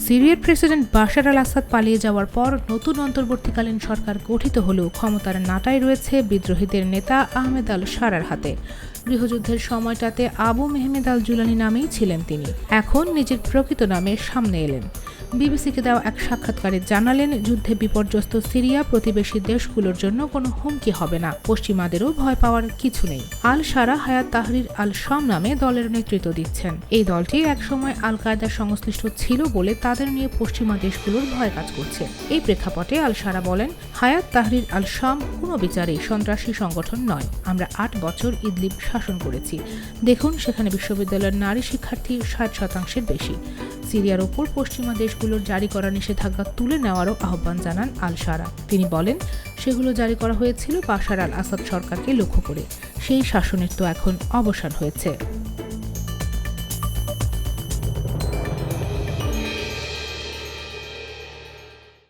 সিরিয়ার president Bashar আল আসাদ পালিয়ে যাওয়ার পর নতুন অন্তর্বর্তীকালীন সরকার গঠিত হলেও ক্ষমতার নাটাই রয়েছে বিদ্রোহীদের নেতা আহমেদ আল শারার হাতে। গৃহযুদ্ধের সময়টাতে আবু মেহমেদ আল জুলানি নামেই ছিলেন তিনি। এখন নিজের প্রকৃত নামে সামনে এলেন। বিবিসিকে দেওয়া এক সাক্ষাৎকারে জানালেন, যুদ্ধে বিপর্যস্ত সিরিয়া প্রতিবেশী দেশগুলোর জন্য কোনো হুমকি হবে না, পশ্চিমাদেরও ভয় পাওয়ার কিছু নেই। আল শারা হায়াত তাহরির আল শাম নামে দলের নেতৃত্ব দিচ্ছেন। এই দলটি একসময় আল কায়দার সংশ্লিষ্ট ছিল বলে তাদের নিয়ে পশ্চিমা দেশগুলোর ভয় কাজ করছে। এই প্রেক্ষাপটে আল শারা বলেন, হায়াত তাহরির আল শাম কোনো বিচারেই সন্ত্রাসী সংগঠন নয়। আমরা ৮ বছর ইদলিব শাসন করেছি। দেখুন, সেখানে বিশ্ববিদ্যালয়ের নারী শিক্ষার্থী ৬০% বেশি। সিরিয়ার ওপর পশ্চিমা দেশগুলোর জারি করা নিষেধাজ্ঞা তুলে নেওয়ারও আহ্বান জানান আল শারা। তিনি বলেন, সেগুলো জারি করা হয়েছিল বাশার আল আসাদ সরকারকে লক্ষ্য করে। সেই শাসনের তো এখন অবসান হয়েছে।